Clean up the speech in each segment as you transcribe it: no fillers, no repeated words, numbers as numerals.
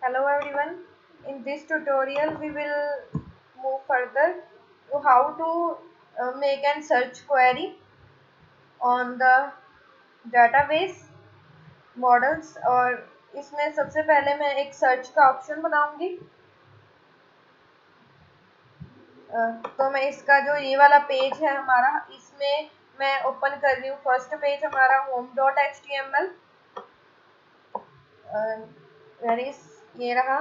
Hello everyone. In this tutorial we will move further to how to make an search query on the database models और इसमें सबसे पहले मैं एक search का ऑप्शन बनाऊंगी। तो मैं इसका जो ये वाला पेज है हमारा, इसमें मैं ओपन कर रही हूँ। फर्स्ट पेज हमारा home.html, ये रहा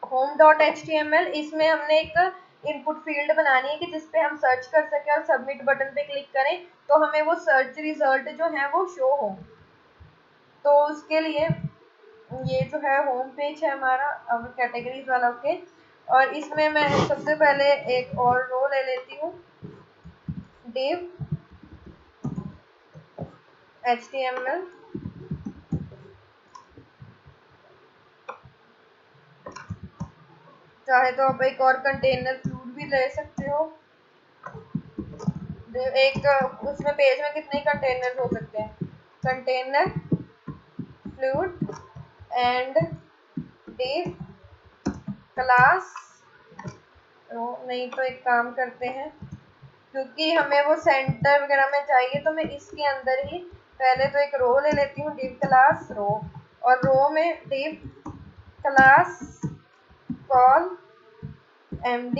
home.html। इसमें हमने एक इनपुट फील्ड बनानी है कि जिसपे हम सर्च कर सकें और सबमिट बटन पे क्लिक करें तो हमें वो सर्च रिजल्ट जो है वो शो हो। तो उसके लिए ये जो है होम पेज है हमारा, अब कैटेगरीज वाला ओके। और इसमें मैं सबसे पहले एक और रो ले लेती हूँ, div html। चाहे तो आप एक और कंटेनर फ्लूड भी ले सकते हो। एक उसमें पेज में कितने कंटेनर हो सकते हैं, container fluid and div class row. नहीं तो एक काम करते हैं, क्योंकि हमें वो सेंटर वगैरह में चाहिए तो मैं इसके अंदर ही पहले तो एक रो ले लेती हूँ, div क्लास रो। और रो में div क्लास कॉल md,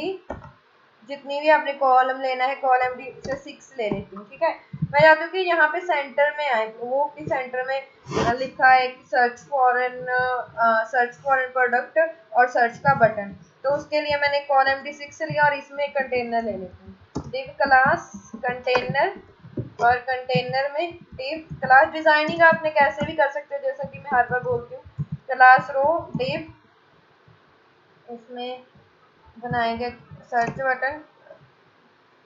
जितनी भी आपने कॉलम लेना है कॉल md से 6 ले लेती हूँ। ठीक है, मैं चाहती हूँ कि यहाँ पे सेंटर में आए, वो कि सेंटर में लिखा है कि सर्च फॉर एन प्रोडक्ट और सर्च का बटन। तो उसके लिए मैंने कॉल md 6 लिया और इसमें कंटेनर ले लेती हूँ, div क्लास कंटेनर। और कंटेनर में div क्लास डिजाइनिंग आपने कैसे भी कर सकते हो, जैसा कि मैं हर बार बोलती हूँ, क्लास रो div, इसमें बनाएंगे सर्च बटन।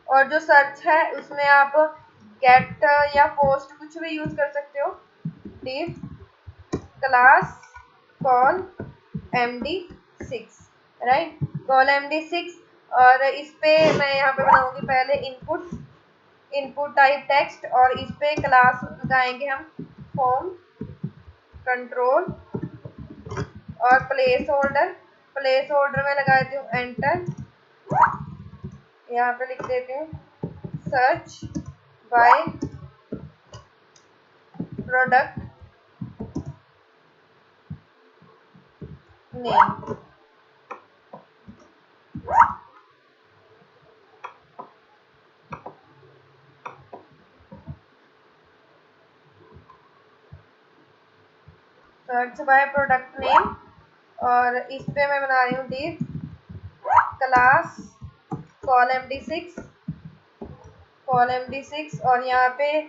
और जो सर्च है उसमें आप गेट या पोस्ट कुछ भी यूज कर सकते हो, div class call md6, right, call md6। और इस पे मैं यहाँ पे बनाऊंगी पहले इनपुट टाइप टेक्स्ट, और इस पे क्लास लगाएंगे हम होम कंट्रोल और प्लेस होल्डर में लगा देती हूँ एंटर। यहाँ पे लिख देती हूँ search by product name. Search by product name, और इस पे मैं बना रही हूँ div क्लास कॉल md6 और यहाँ पे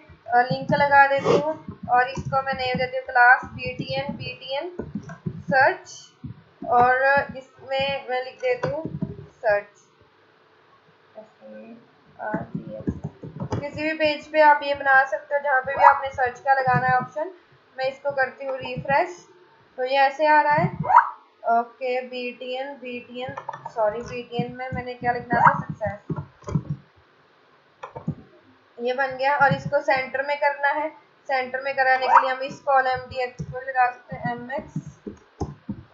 लिंक लगा देती हूँ और इसको मैं नेम देती हूँ क्लास btn सर्च। और इसमें मैं लिख देती हूँ सर्च। किसी भी पेज पे आप ये बना सकते हो जहाँ पे भी आपने सर्च का लगाना है ऑप्शन। मैं इसको करती हूँ रिफ्रेश, तो ये ऐसे आ रहा है। ओके, बीटीएन में मैंने क्या लिखना था, सक्सेस, ये बन गया। और इसको सेंटर में करना है, सेंटर में कराने के लिए हम इस कॉल mdx को लगा सकते हैं mx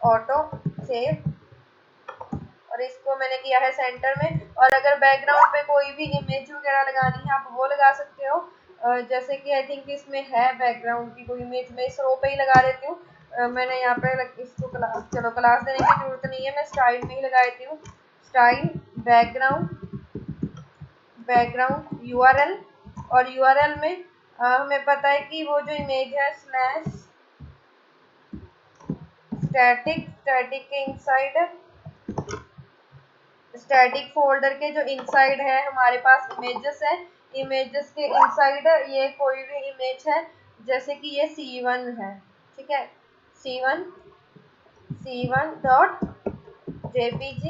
ऑटो सेव, और इसको मैंने किया है सेंटर में। और अगर बैकग्राउंड पे कोई भी इमेज वगैरह लगानी है आप वो लगा सकते हो, जैसे कि आई थिंक इसमें है बैकग्राउंड की कोई इमेज, मैं इस रो पे ही लगा देती हूँ। मैंने यहाँ पे इसको क्लास, चलो क्लास देने की जरूरत नहीं है, मैं स्टाइल में ही लगा देती हूँ, स्टाइल बैकग्राउंड यूआरएल। और यूआरएल में हमें पता है कि वो जो इमेज है स्लैश स्टैटिक के इनसाइड, स्टैटिक फोल्डर के जो इनसाइड है हमारे पास इमेजेस है, इमेजेस के इनसाइड ये कोई भी इमेज है, जैसे कि ये C1 है। ठीक है, C1 डॉट jpg,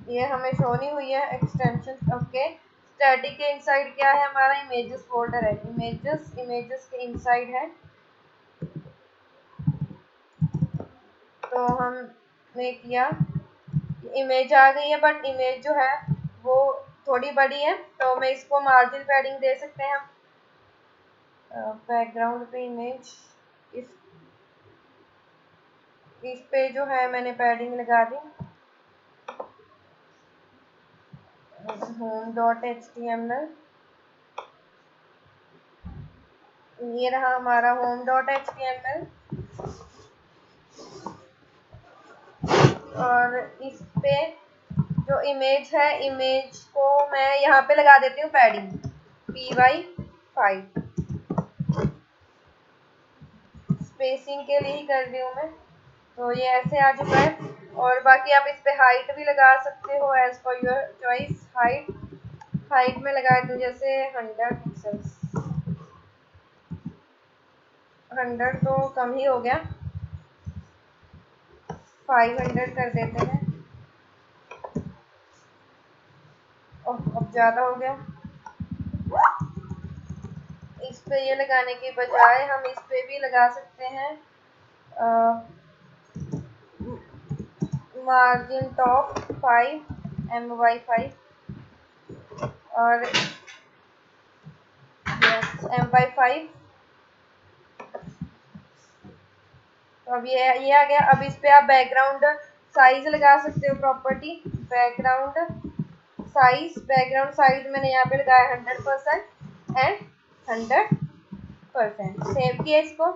ये हमें शो नहीं हुई है एक्सटेंशन। ओके, स्टैटिक के इनसाइड क्या है, हमारा इमेजेस फोल्डर है, इमेजेस के इनसाइड है। तो हमने किया, इमेज आ गई है, बट इमेज जो है वो थोड़ी बड़ी है, तो मैं इसको मार्जिन पैडिंग दे सकते हैं हम, बैकग्राउंड पे इमेज, इस पे जो है मैंने पैडिंग लगा दी, home.html, ये रहा हमारा home.html। और इस पे जो इमेज है, इमेज को मैं यहाँ पे लगा देती हूँ पैडिंग py5, स्पेसिंग के लिए ही कर रही हूँ मैं। तो ये ऐसे आ चुका है। और बाकी आप इस पे हाइट भी लगा सकते हो as per your choice. Height में लगा दूँ जैसे 100 पिक्सल्स, 100 तो कम ही हो गया, 500 कर देते हैं। अब ज़्यादा हो गया। इस पे ये लगाने के बजाय हम इस पे भी लगा सकते हैं मार्जिन टॉप 5 my5 और my5। तो अब ये आ गया। अब इस पे आप बैकग्राउंड साइज लगा सकते हो, प्रॉपर्टी बैकग्राउंड साइज मैंने यहाँ पे लगाया 100% एंड 100%। सेव किया इसको।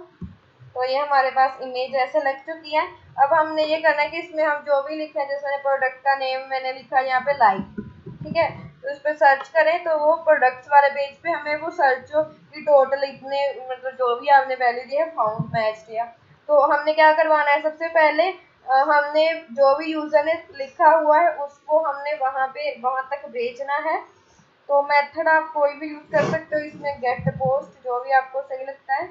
तो ये हमारे पास इमेज ऐसे लग चुकी है। अब हमने ये करना है कि इसमें हम जो भी लिखे, जैसे प्रोडक्ट का नेम मैंने लिखा यहाँ पे लाइट, ठीक है, तो इस पर सर्च करें तो वो प्रोडक्ट्स वाले पेज पे हमें वो सर्च की टोटल इतने, मतलब जो भी आपने वैल्यू दी है फाउंड मैच किया। तो हमने क्या करवाना है, सबसे पहले हमने जो भी यूजर ने लिखा हुआ है उसको हमने वहां तक भेजना है। तो मेथड आप कोई भी यूज कर सकते हो इसमें, गेट पोस्ट, जो भी आपको सही लगता है।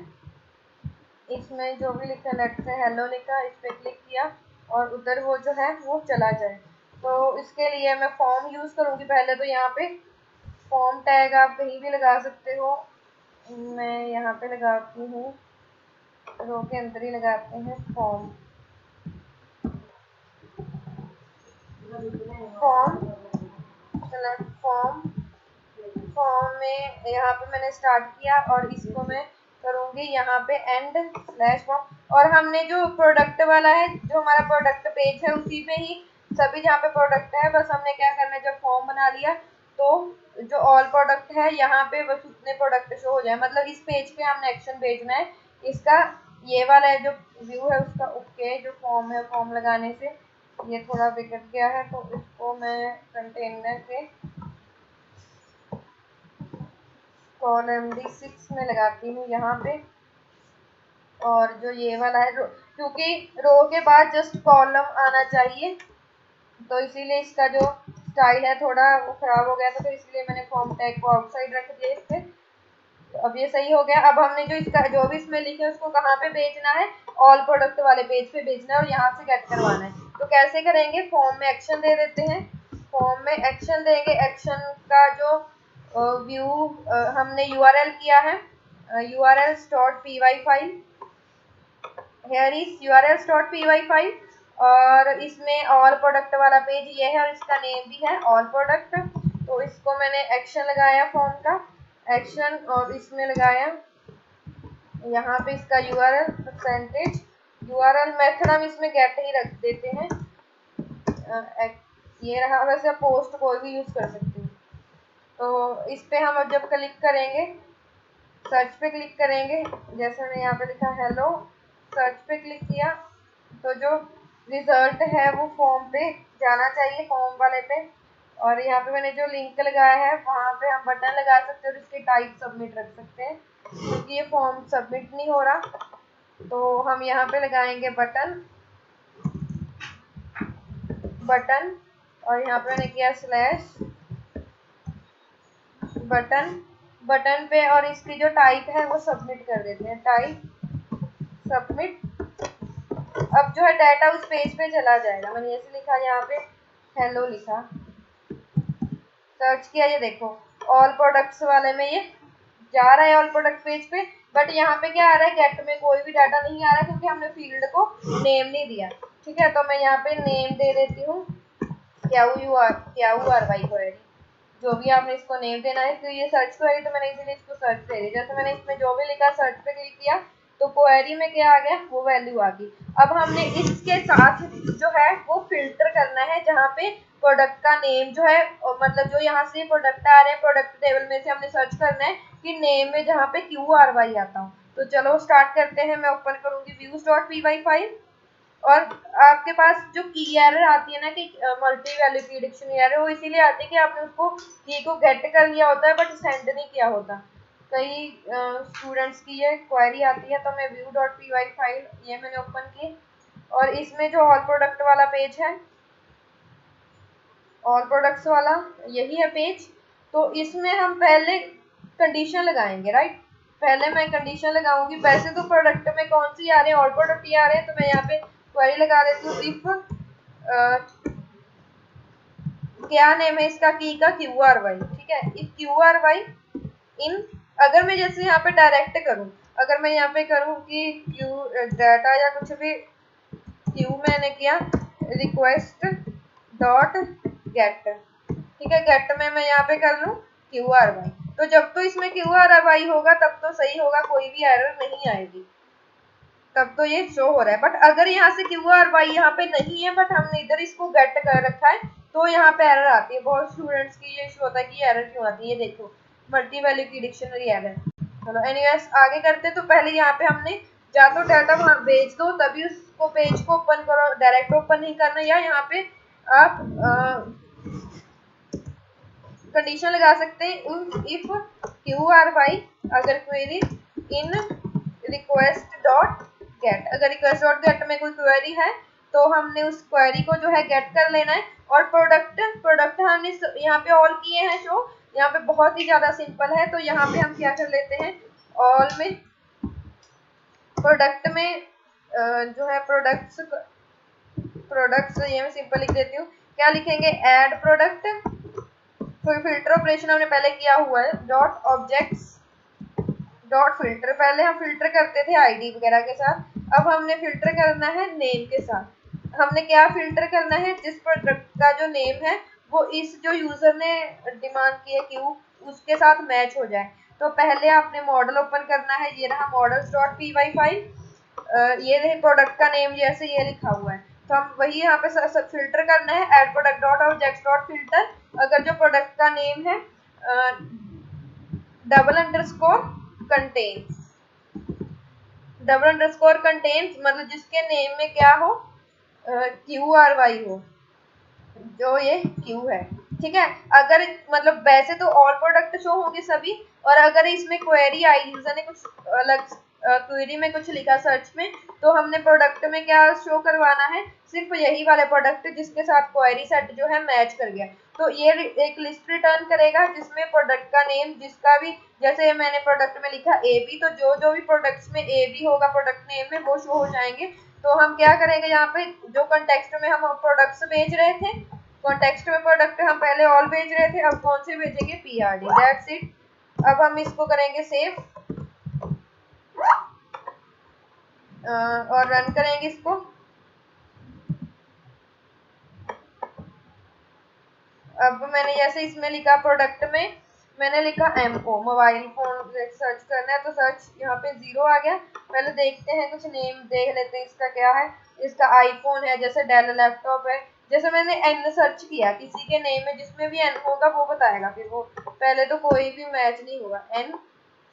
इसमें जो भी लिखा, लेट से हेलो लिखा, इस पर क्लिक किया और उधर वो जो है वो चला जाए। तो इसके लिए मैं फॉर्म यूज़ करूँगी पहले। तो यहाँ पे फॉर्म टैग आप कहीं भी लगा सकते हो, मैं यहाँ पे लगाती हूँ, रो के अंदर ही लगाते हैं फॉर्म। फॉर्म में यहाँ पे मैंने स्टार्ट किया और इसको मैं करूँगी यहाँ पे एंड स्लैश फॉर्म। और हमने जो प्रोडक्ट वाला है, जो हमारा प्रोडक्ट पेज है, उसी पे ही सभी जहाँ पे प्रोडक्ट है, बस हमने क्या करना है, जब फॉर्म बना लिया तो जो ऑल प्रोडक्ट है यहाँ पे बस उतने प्रोडक्ट शो हो जाए। मतलब इस पेज पे हमने एक्शन भेजना है इसका, ये वाला है जो व्यू है उसका ओके। जो फॉर्म है, फॉर्म लगाने से ये थोड़ा बिगड़ गया है, तो इसको मैं कंटेनर के कॉलम D6 में लगाती हूँ यहाँ पे। और जो ये वाला है, क्योंकि रो के बाद जस्ट कॉलम आना चाहिए, तो इसीलिए इसका जो स्टाइल है थोड़ा वो खराब हो गया था, तो इसलिए मैंने फॉर्म टैग को आउटसाइड रख दिया इससे। तो अब ये सही हो गया। अब हमने जो इसका जो भी इसमें लिखे उसको कहाँ पे भेजना है, ऑल प्रोडक्ट वाले पेज पे भेजना है और यहाँ से गेट करवाना है। तो कैसे करेंगे, फॉर्म में एक्शन दे देते हैं, फॉर्म में एक्शन देंगे। एक्शन का जो व्यू हमने URL किया है, urls.py file, here is urls.py file. और इसमें ऑल प्रोडक्ट वाला पेज ये है और इसका नेम भी है ऑल प्रोडक्ट। तो इसको मैंने एक्शन लगाया फॉर्म का एक्शन, और इसमें लगाया यहाँ पे इसका URL परसेंटेज URL मेथड हम इसमें गेट ही रख देते हैं। ये रहा। वैसे पोस्ट कोई भी यूज कर सकते हैं। तो इस पे हम अब जब क्लिक करेंगे, सर्च पे क्लिक करेंगे, जैसे मैंने यहाँ पे लिखा हेलो, सर्च पे क्लिक किया तो जो रिजल्ट है वो फॉर्म पे जाना चाहिए, फॉर्म वाले पे। और यहाँ पे मैंने जो लिंक लगाया है वहाँ पे हम बटन लगा सकते हैं और इसकी टाइप सबमिट रख सकते हैं, क्योंकि ये फॉर्म सबमिट नहीं हो रहा। तो हम यहाँ पे लगाएंगे बटन और यहाँ पे मैंने किया स्लैश बटन पे, और इसकी जो टाइप है वो सबमिट कर देते हैं, टाइप सबमिट। अब जो है डाटा उस पेज पे चला जाएगा। मैंने ऐसे लिखा, यहाँ पे हेलो लिखा, सर्च किया, ये देखो ऑल प्रोडक्ट्स वाले में ये जा रहा है ऑल प्रोडक्ट पेज पे। बट यहाँ पे क्या आ रहा है, गेट में कोई भी डाटा नहीं आ रहा है क्योंकि हमने फील्ड को नेम नहीं दिया। ठीक है, तो मैं यहाँ पे नेम दे देती हूँ KURY क्वेरी। जो भी आपने इसको नेम देना है, तो ये सर्च क्वेरी तो मैंने इसीलिए इसको सर्च दे दी। जैसे मैंने इसमें जो भी लिखा सर्च पे क्लिक किया तो क्वेरी में क्या आ गया, वो वैल्यू आ गई। अब हमने इसके साथ जो है वो फिल्टर करना है, जहाँ पे प्रोडक्ट का नेम जो है, मतलब जो यहाँ से प्रोडक्ट आ रहे हैं प्रोडक्ट टेबल में से हमने सर्च करना है कि नेम में जहाँ पे QRY आता हो। तो चलो स्टार्ट करते हैं। मैं ओपन करूंगी views.py फाइल, और आपके पास जो की एरर आती है ना कि मल्टी वैल्यू की डिक्शनरी एरर, वो इसीलिए आती है कि आपने उसको की को गेट कर लिया होता है बट सेंड नहीं किया होता। कई स्टूडेंट्स की ये क्वेरी आती है। तो मैं view.py फाइल ये मैंने ओपन की, और इसमें जो ऑल प्रोडक्ट वाला पेज है, ऑल प्रोडक्ट्स वाला यही है पेज। तो इसमें हम पहले कंडीशन लगाएंगे, राइट। पहले मैं कंडीशन लगाऊंगी। वैसे तो प्रोडक्ट में कौन सी आ रहे हैं, ऑल प्रोडक्ट ही आ रहे हैं, तो मैं यहाँ पे क्वेरी लगा देती हूँ इफ क्या नेम है इसका की का QRY, ठीक है। इफ QRY इन, अगर मैं जैसे यहाँ पे डायरेक्ट करूँ, अगर मैं यहाँ पे करूँ कि क्यू डाटा या कुछ भी क्यू मैंने किया रिक्वेस्ट डॉट गेट, ठीक है। गेट में मैं यहाँ पे कर लूँ QRY, तो जब तो इसमें QRY होगा तब तो सही होगा, कोई भी एरर नहीं आएगी, तब तो ये शो हो रहा है। बट अगर यहाँ से QRY यहाँ पे नहीं है बट हमने इधर इसको गेट कर रखा है, तो यहाँ पे एरर आती है। बहुत स्टूडेंट्स की ये इशू होता है कि एरर क्यों आती है, ये देखो मल्टी वैल्यू की डिक्शनरी एरर। चलो एनीवेज आगे करते। तो पहले यहाँ पे हमने या तो डाटा वहां भेज दो तभी उसको पेज को ओपन करो, डायरेक्ट ओपन नहीं करना, या यहाँ पे आप कंडीशन लगा सकते हैं इफ QRY अगर query in request dot get, अगर रिक्वेस्ट डॉट गेट में कोई क्वेरी है तो हमने उस क्वेरी को जो है गेट कर लेना है। और प्रोडक्ट हमने यहाँ पे ऑल किए हैं शो, यहाँ पे बहुत ही ज्यादा सिंपल है। तो यहाँ पे हम क्या कर लेते हैं, ऑल में प्रोडक्ट में जो है प्रोडक्ट्स ये मैं सिंपल लिख देती हूँ। क्या लिखेंगे, ऐड प्रोडक्ट, फिर फिल्टर ऑपरेशन हमने पहले किया हुआ है, डॉट ऑब्जेक्ट्स डॉट फिल्टर। पहले हम फिल्टर करते थे आईडी वगैरह के साथ, अब हमने फिल्टर करना है नेम के साथ। हमने क्या फिल्टर करना है, जिस प्रोडक्ट का जो नेम है वो इस जो यूजर ने डिमांड की है क्यू उसके साथ मैच हो जाए। तो पहले आपने मॉडल ओपन करना है, ये रहा models.py फाइल, ये रही प्रोडक्ट का नेम जैसे ये लिखा हुआ है। तो हम वही यहाँ पे सब फिल्टर करना है, add product dot objects dot filter. अगर जो प्रोडक्ट का नेम है double underscore contains, double underscore contains मतलब जिसके नेम में क्या हो, QRY हो, जो ये क्यू है, ठीक है। अगर मतलब वैसे तो ऑल प्रोडक्ट शो होंगे सभी, और अगर इसमें क्वेरी आई, यूजर ने कुछ अलग क्वेरी में कुछ लिखा सर्च में, तो हमने प्रोडक्ट में क्या शो करवाना है, सिर्फ यही वाले प्रोडक्ट जिसके साथ क्वेरी सेट जो है मैच कर गया। तो ये एक लिस्ट रिटर्न करेगा जिसमें प्रोडक्ट का नेम जिसका भी, जैसे मैंने प्रोडक्ट में लिखा AB, तो जो जो भी प्रोडक्ट्स में AB होगा प्रोडक्ट नेम में वो शो हो जाएंगे। तो हम क्या करेंगे, यहाँ पे जो कंटेक्स्ट में हम प्रोडक्ट्स बेच रहे थे, कॉन्टेक्स्ट में प्रोडक्ट हम पहले ऑल भेज रहे थे, अब कौन से भेजेंगे, PRD, दैट्स इट। अब हम इसको करेंगे सेव और रन करेंगे इसको। अब मैंने जैसे इसमें लिखा प्रोडक्ट में मैंने लिखा MO मोबाइल फोन सर्च करना है, तो सर्च यहाँ पे 0 आ गया। पहले देखते हैं, कुछ नेम देख लेते हैं इसका क्या है। इसका आईफोन है, जैसे डेल लैपटॉप है। जैसे मैंने N सर्च किया, किसी के नेम में जिसमें भी N होगा वो बताएगा, फिर वो पहले तो कोई भी मैच नहीं होगा। N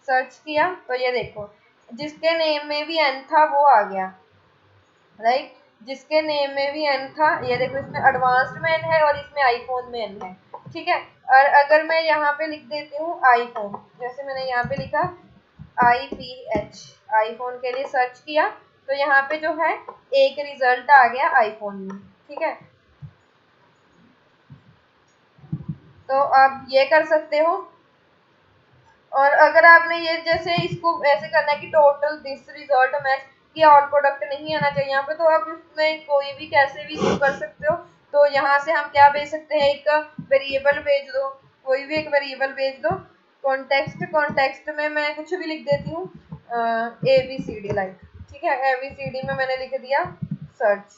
सर्च किया तो ये देखो जिसके नेम में भी N था वो आ गया, राइट। जिसके नेम में भी N था, ये देखो इसमें एडवांस्ड में N है और इसमें आईफोन में N है, ठीक है। और अगर मैं यहाँ पे लिख देती हूँ आईफोन, जैसे मैंने यहाँ पे लिखा IPH, आईफोन के लिए सर्च किया, तो यहाँ पे जो है एक रिजल्ट आ गया आईफोन में, ठीक है। तो आप ये कर सकते हो। और अगर आपने ये जैसे इसको ऐसे करना है कि टोटल दिस रिजल्ट मैच, कि ऑल प्रोडक्ट नहीं आना चाहिए यहाँ पे, तो आप इसमें कोई भी कैसे भी शुरू कर सकते हो। तो यहाँ से हम क्या भेज सकते हैं, एक वेरिएबल भेज दो, कोई भी एक वेरिएबल भेज दो। कॉन्टेक्स्ट में मैं कुछ भी लिख देती हूँ, ABCD लाइक, ठीक है। ABCD में मैंने लिख दिया सर्च,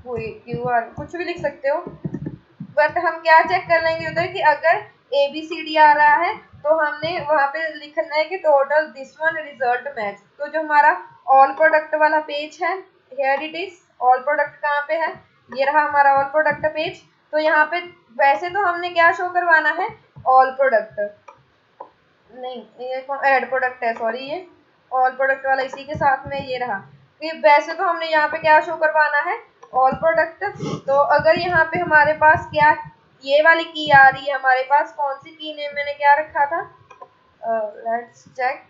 कोई QR कुछ भी लिख सकते हो। बट हम क्या चेक कर लेंगे उधर कि अगर ABCD आ रहा है तो हमने वहां पे लिखना है कि total this one result match. तो जो हमारा ऑल प्रोडक्ट वाला पेज है, here it is, all product कहाँ पे है, ये रहा हमारा ऑल प्रोडक्ट पेज। तो यहाँ पे वैसे तो हमने क्या शो करवाना है, ऑल प्रोडक्ट, नहीं ये ऐड प्रोडक्ट है, सॉरी, ये ऑल प्रोडक्ट वाला इसी के साथ में ये रहा कि वैसे तो हमने यहाँ पे क्या शो करवाना है, ऑल प्रोडक्ट। तो अगर यहाँ पे हमारे पास क्या ये वाली की आ रही है, हमारे पास कौन सी की नेम मैंने क्या रखा था, लेट्स चेक,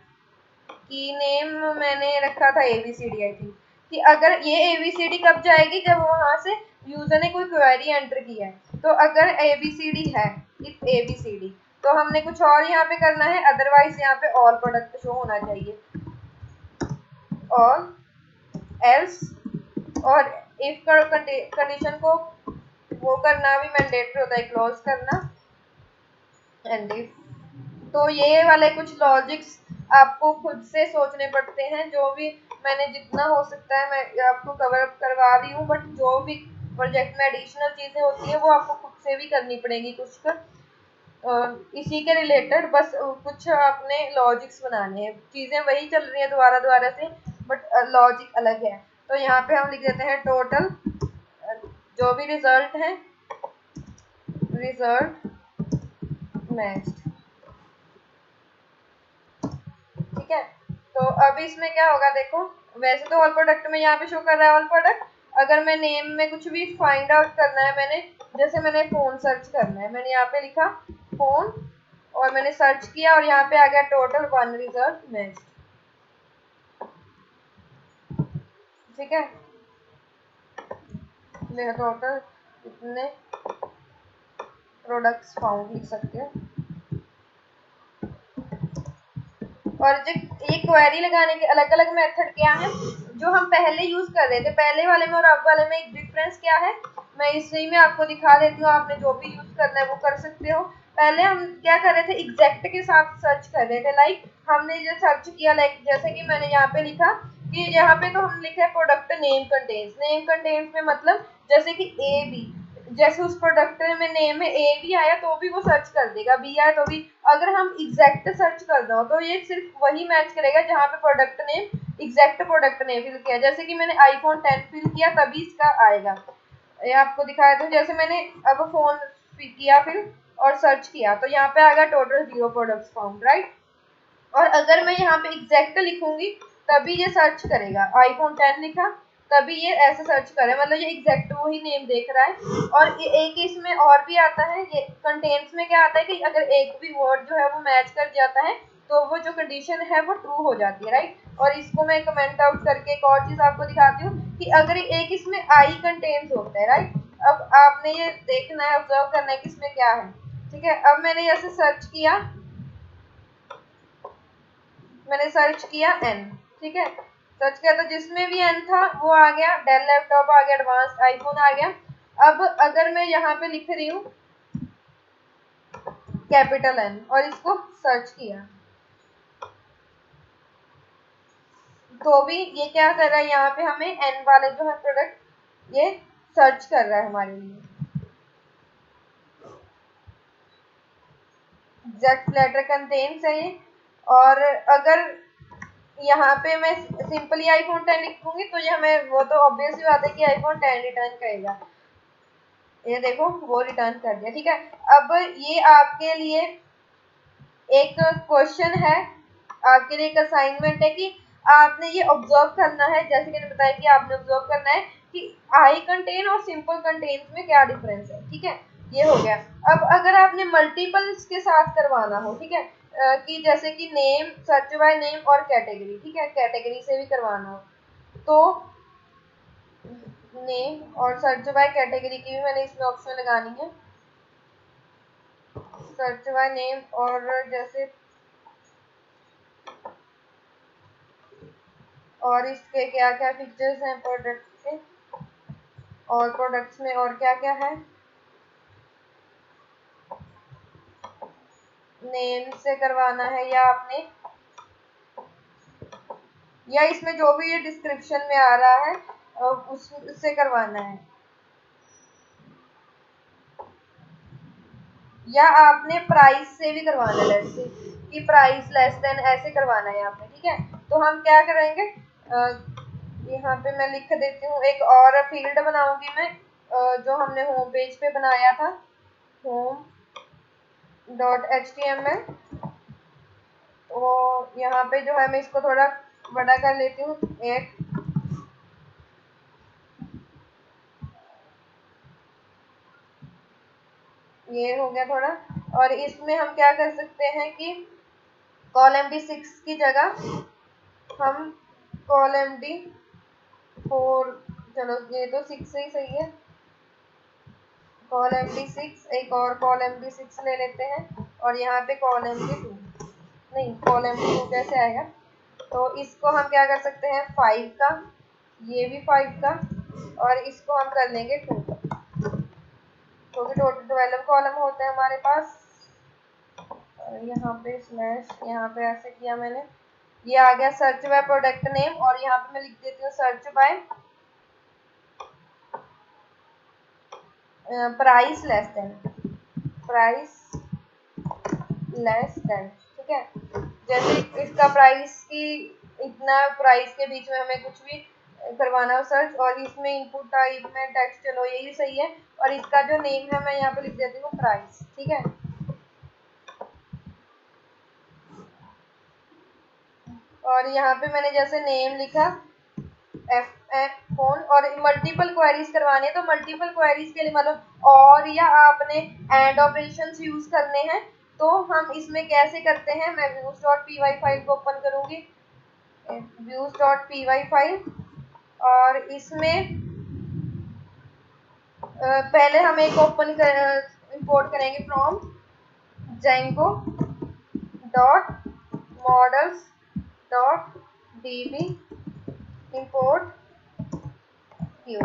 की नेम मैंने रखा था ABCD आई थिंक, कि अगर ये ABCD कब जाएगी, जब वहां से यूजर ने कोई क्वेरी एंटर किया है। तो अगर ABCD है, इफ ABCD, तो हमने कुछ और यहाँ पे करना है, अदरवाइज यहाँ पे ऑल प्रोडक्ट शो होना चाहिए, ऑल एल्स, और इफ कंडीशन को वो करना भी मैंडेटरी होता है, क्लोज करना, एंड इफ। तो ये वाले कुछ लॉजिक्स आपको खुद से सोचने पड़ते हैं, जो भी मैंने जितना हो सकता है मैं आपको कवर अप करवा रही हूँ, बट जो भी प्रोजेक्ट में एडिशनल चीजें होती है वो आपको खुद से भी करनी पड़ेगी कुछ इसी के रिलेटेड, बस कुछ अपने लॉजिक्स बनाने हैं, चीजें वही चल रही है दोबारा दोबारा से, बट लॉजिक अलग है। तो यहाँ पे हम लिख देते हैं टोटल जो भी रिजल्ट है, रिजल्ट मैच्ड, ठीक है। तो अब इसमें क्या होगा, देखो वैसे तो ऑल प्रोडक्ट में यहाँ पे शो कर रहा है ऑल प्रोडक्ट, अगर मैं नेम में कुछ भी फाइंड आउट करना है, मैंने जैसे मैंने फोन सर्च करना है, मैंने यहाँ पे लिखा फोन और मैंने सर्च किया और यहाँ पे आ गया टोटल वन रिजल्ट मैच, ठीक है। टोटल इतने प्रोडक्ट्स फाउंड लिख सकते हो। और जो ये क्वेरी लगाने के अलग अलग मेथड क्या है, जो हम पहले यूज कर रहे थे, पहले वाले में और अब वाले में एक डिफरेंस क्या है, मैं इसी में आपको दिखा देती हूँ, आपने जो भी यूज करना है वो कर सकते हो। पहले हम क्या कर रहे थे, एग्जैक्ट के साथ सर्च कर रहे थे, लाइक हमने जो सर्च किया, लाइक जैसे कि मैंने यहाँ पे लिखा कि यहाँ पे तो हम लिखे product name contains, name contains में मतलब जैसे कि AB, जैसे उस प्रोडक्ट में नेम में A भी आया तो भी वो सर्च कर देगा, B आया तो भी। अगर हम एग्जैक्ट सर्च कर दो तो ये सिर्फ वही मैच करेगा जहाँ पे product name, exact product name fill किया, जैसे कि मैंने iPhone 10 फिल किया तभी इसका आएगा। ये आपको दिखाया था, जैसे मैंने अब फोन किया फिर और सर्च किया तो यहाँ पे आ गया टोटल 0 प्रोडक्ट्स फाउंड, राइट। और अगर मैं यहाँ पे एग्जैक्ट लिखूंगी तभी ये सर्च करेगा, iPhone 10 लिखा तभी ये ऐसे सर्च करे, मतलब ये एग्जैक्ट वही नेम देख रहा है। और एक इसमें और भी आता है, ये कंटेंट्स में क्या आता है कि अगर एक भी वर्ड जो है वो मैच कर जाता है तो वो जो कंडीशन है वो ट्रू हो जाती है, राइट। और इसको मैं कमेंट आउट करके एक और चीज आपको दिखाती हूँ कि अगर एक इसमें आई कंटेंट्स होता है, राइट। अब आपने ये देखना है, ऑब्जर्व करना है कि इसमें क्या है, ठीक है। अब मैंने जैसे सर्च किया, मैंने सर्च किया N, ठीक है, सर्च किया तो जिसमें भी N था वो आ गया, डेल लैपटॉप आ गया, एडवांस आईफोन आ गया। अब अगर मैं यहाँ पे लिख रही हूँ कैपिटल N और इसको सर्च किया तो भी ये क्या कर रहा है, यहाँ पे हमें N वाले जो है प्रोडक्ट ये सर्च कर रहा है हमारे लिए, एग्जैक्ट लेटर कंटेन्स है ये। और अगर यहाँ पे मैं सिंपली iPhone 10 लिखूंगी तो ये हमें, वो तो ऑब्वियस ही बात है कि iPhone 10 रिटर्न करेगा, ये देखो वो रिटर्न कर दिया, ठीक है। अब ये आपके लिए एक क्वेश्चन है, आपके लिए एक असाइनमेंट है कि आपने ये ऑब्जर्व करना है, जैसे कि मैंने बताया कि आपने ऑब्जर्व करना है कि आई कंटेन और सिंपल कंटेन्स में क्या डिफरेंस है, ठीक है। ये हो गया। अब अगर आपने मल्टीपल्स के साथ करवाना हो, ठीक है, कि जैसे कि नेम, सर्च बाय नेम और कैटेगरी, ठीक है, कैटेगरी से भी करवाना हो तो नेम और सर्च बाय कैटेगरी की भी मैंने इसमें ऑप्शन लगानी है, सर्च बाय नेम और जैसे, और इसके क्या क्या फीचर्स हैं प्रोडक्ट के, और प्रोडक्ट्स में और क्या क्या है, नेम से करवाना है या आपने, या इसमें जो भी ये डिस्क्रिप्शन में आ रहा है उससे करवाना है। या आपने प्राइस से भी करवाना है, लेट्स से कि प्राइस लेस देन ऐसे करवाना है आपने, ठीक है। तो हम क्या करेंगे, यहाँ पे मैं लिख देती हूँ, एक और फील्ड बनाऊंगी मैं, जो हमने होम पेज पे बनाया था, home.html। तो यहाँ पे जो है मैं इसको थोड़ा बड़ा कर लेती हूँ, एक ये हो गया थोड़ा। और इसमें हम क्या कर सकते हैं कि कॉलम डी 6 की जगह हम कॉलम डी 4, चलो ये तो 6 ही सही है, कॉलम डी 6, एक और कॉलम डी 6 ले लेते हैं, और यहाँ पे कॉलम डी 2, नहीं कॉलम डी 2 कैसे आएगा, तो इसको हम क्या कर सकते हैं 5 का, ये भी 5 का, और इसको हम कर लेंगे 2 का, क्योंकि टोटल 12 कॉलम होते हैं हमारे पास। यहाँ पे स्लैश, यहाँ पे ऐसे किया मैंने, ये आ गया सर्च बाय प्रोडक्ट नेम, और यहाँ पे मैं लिख देती हूँ search by price less than, price less than, ठीक है। जैसे इसका प्राइस की, इतना प्राइस के बीच में हमें कुछ भी करवाना हो सर्च, और इसमें इनपुट टाइप में टेक्स्ट, चलो यही सही है, और इसका जो नेम है मैं यहाँ पे लिख देती हूँ प्राइस, ठीक है। और यहाँ पे मैंने जैसे नेम लिखा फोन, और मल्टीपल क्वेरीज करवाने हैं, तो मल्टीपल क्वेरीज के लिए मतलब और या आपने एंड ऑपरेशंस यूज करने हैं, तो हम इसमें कैसे करते हैं, मैं views.py फाइल को ओपन करूंगी, views.py फाइल, और इसमें पहले हम एक ओपन कर इंपोर्ट करेंगे from Django dot models dot db import q,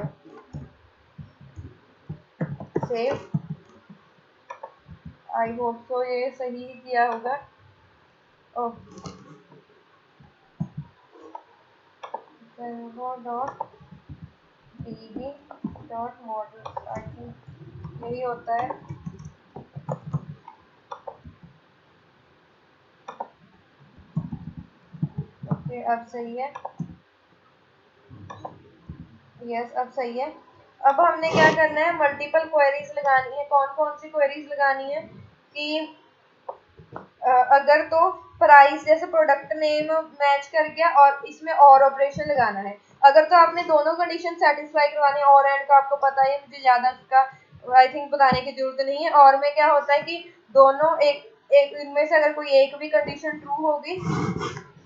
save, I hope so ये सही किया होगा। Django dot db dot models, I think यही होता है। ओके अब सही है, यस अब सही है। अब हमने क्या करना है, मल्टीपल क्वेरीज लगानी है। कौन कौन सी क्वेरीज लगानी है कि अगर तो प्राइस जैसे प्रोडक्ट नेम मैच कर गया, और इसमें और ऑपरेशन लगाना है। अगर तो आपने दोनों कंडीशन सेटिस्फाई करवानी है, और एंड का आपको पता है, मुझे ज्यादा उसका आई थिंक बताने की जरूरत नहीं है। और में क्या होता है कि दोनों एक एक इनमें से अगर कोई एक भी कंडीशन ट्रू होगी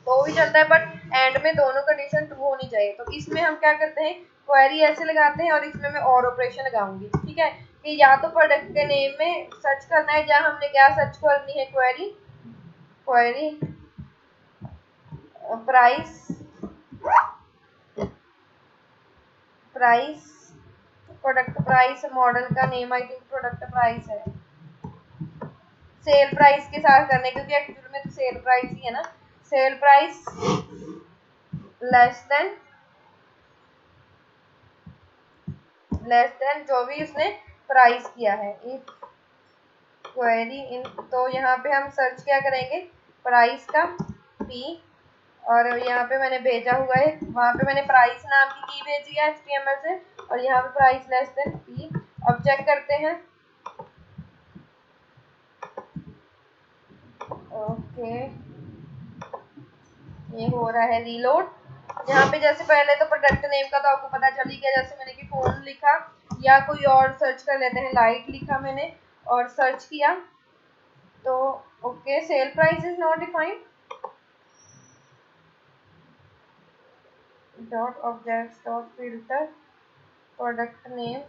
तो भी चलता है, बट एंड में दोनों कंडीशन ट्रू होनी चाहिए। तो इसमें हम क्या करते हैं, क्वेरी ऐसे लगाते हैं, और इसमें मैं और ऑपरेशन लगाऊंगी, ठीक है। कि या तो प्रोडक्ट के नेम में सर्च करना है, जहाँ हमने क्या सर्च करनी है, query query price, price product price, model का name I think product price है, सेल प्राइस के साथ करने, क्योंकि एक्चुअल में तो सेल प्राइस ही है ना। सेल प्राइस लेस देन जो भी उसने प्राइस किया है, इफ क्वेरी इन, तो यहाँ पे हम सर्च क्या करेंगे, प्राइस का p, और यहाँ पे मैंने भेजा हुआ है, वहां पे मैंने प्राइस नाम की भेजी है HTML से, और यहाँ पे प्राइस लेस देन p। अब चेक करते हैं, ओके ये हो रहा है रीलोड। यहाँ पे जैसे पहले तो प्रोडक्ट नेम का तो आपको पता चल ही गया, जैसे मैंने कि फोन लिखा, या कोई और सर्च कर लेते हैं, लाइट लिखा मैंने और सर्च किया, तो okay sale price is not defined, dot objects dot filter product name,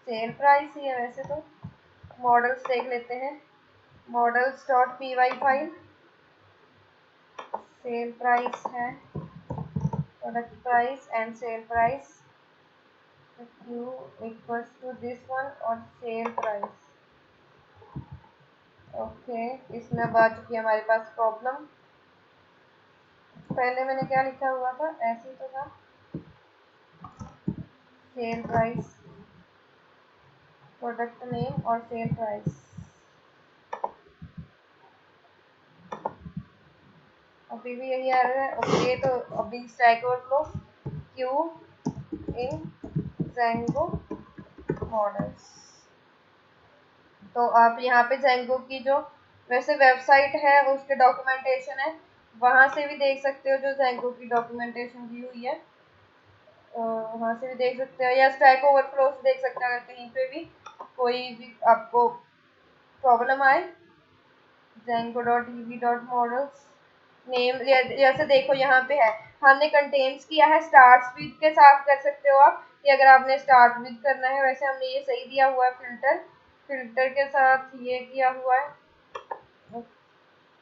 sale price ही है वैसे तो। मॉडल्स देख लेते हैं, models dot py file, sale price है, product price and sale price, q equals to this one, और sale price, okay इसमें अब आ चुकी है हमारे पास प्रॉब्लम। पहले मैंने क्या लिखा हुआ था, ऐसे ही तो था, सेल प्राइस प्रोडक्ट नेम और सेल प्राइस। अभी भी यही आ रहा है। ओके, तो अभी stack overflow Q in ज़ेंगो models. तो आप यहाँ पे ज़ेंगो की जो वैसे वेबसाइट है उसके डॉक्यूमेंटेशन है, वहाँ से भी देख सकते हो जो ज़ेंगो की डॉक्यूमेंटेशन दी हुई है, वहाँ से भी देख सकते हो, या स्टैक ओवरफ्लो से देख सकते हो अगर कहीं पे भी कोई भी आपको प्रॉब्लम आए। Django.ev.models नेम जैसे देखो यहाँ पे है, हमने कंटेन्स किया है स्टार्ट्स विद के साथ कर सकते हो आप, कि अगर आपने स्टार्ट विद करना है, वैसे हमने ये सही दिया हुआ है फिल्टर के साथ ये किया हुआ है।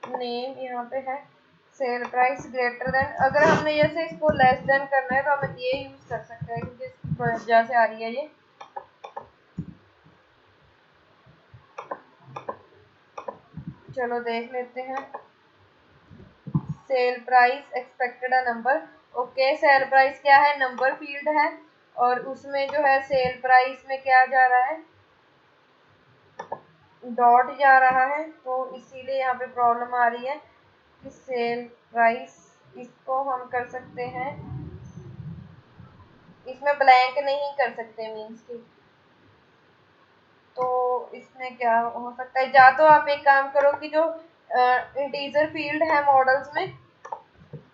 नेम यहाँ पे है, सेल प्राइस ग्रेटर देन, अगर हमने जैसे इसको लेस देन करना है तो हम ये यूज कर सकते हैं क्योंकि इसकी वजह से आ रही है ये। चलो देख लेते हैं। Sale price expected number. Okay, sale price क्या है, नंबर फील्ड है, और उसमें जो है सेल प्राइस में क्या जा रहा है, डॉट जा रहा है, तो इसीलिए यहाँ पे प्रॉब्लम आ रही है कि सेल प्राइस, इसको हम कर सकते हैं, इसमें ब्लैंक नहीं कर सकते मीन्स की। तो इसमें क्या हो सकता है, या तो आप एक काम करो कि जो इंटीजर फील्ड है मॉडल्स में,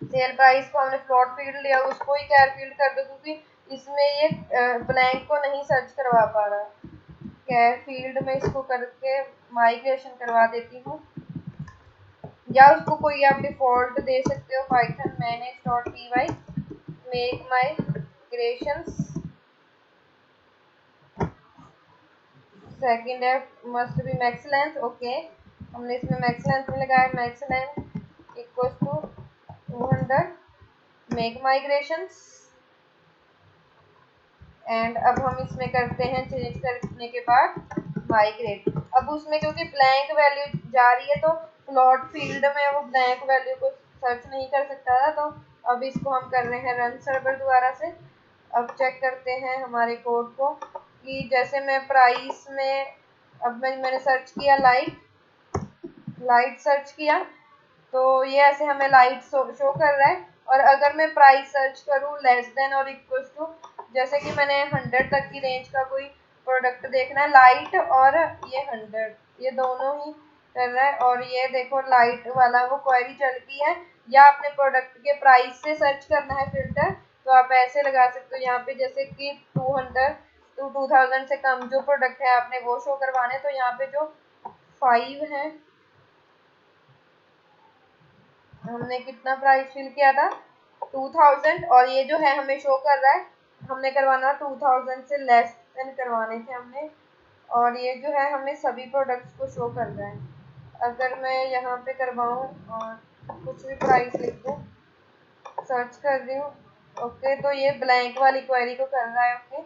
सेल प्राइस को हमने फ्लोट फील्ड लिया, उसको ही कैर फील्ड कर दो, क्योंकि इसमें ये ब्लैंक को नहीं सर्च करवा पा रहा। कैर फील्ड में इसको करके माइग्रेशन करवा देती हूँ, या उसको कोई आप डिफॉल्ट दे सकते हो, python manage.py make migrations. Second है must be max length. Okay, हमने इसमें मैक्स लेंथ में लगाया, max length equal to 200 make migrations. And अब हम इसमें करते हैं चेंज करने के बाद माइग्रेट। अब उसमें क्योंकि ब्लैंक वैल्यू जा रही है तो प्लॉट फील्ड में वो ब्लैंक वैल्यू को सर्च नहीं कर सकता था, तो अब इसको हम कर रहे हैं रन सर्वर दोबारा से। अब चेक करते हैं हमारे कोड को कि जैसे मैं प्राइस में, अब मैंने सर्च किया लाइट सर्च किया, तो ये ऐसे हमें लाइट शो कर रहा है। और अगर मैं प्राइस सर्च करूँ लेस देन और इक्वल टू, जैसे कि मैंने 100 तक की रेंज का कोई प्रोडक्ट देखना है, लाइट और ये 100, ये दोनों ही कर रहा है, और ये देखो लाइट वाला वो क्वेरी चल गई है। या अपने प्रोडक्ट के प्राइस से सर्च करना है फिल्टर, तो आप ऐसे लगा सकते हो यहाँ पे, जैसे कि 200 to 2000 से कम जो प्रोडक्ट है आपने वो शो करवाने, तो यहाँ पे जो 5 है, हमने कितना प्राइस फिल किया था 2000, और ये जो है हमें शो कर रहा है, हमने करवाना 2000 से लेस देन करवाने थे हमने, और ये जो है हमें सभी प्रोडक्ट्स को शो कर रहा है। अगर मैं यहाँ पे करवाऊँ और कुछ भी प्राइस लिख दूँ, सर्च कर रही हूँ, ओके, तो ये ब्लैंक वाली क्वेरी को कर रहा है। ओके,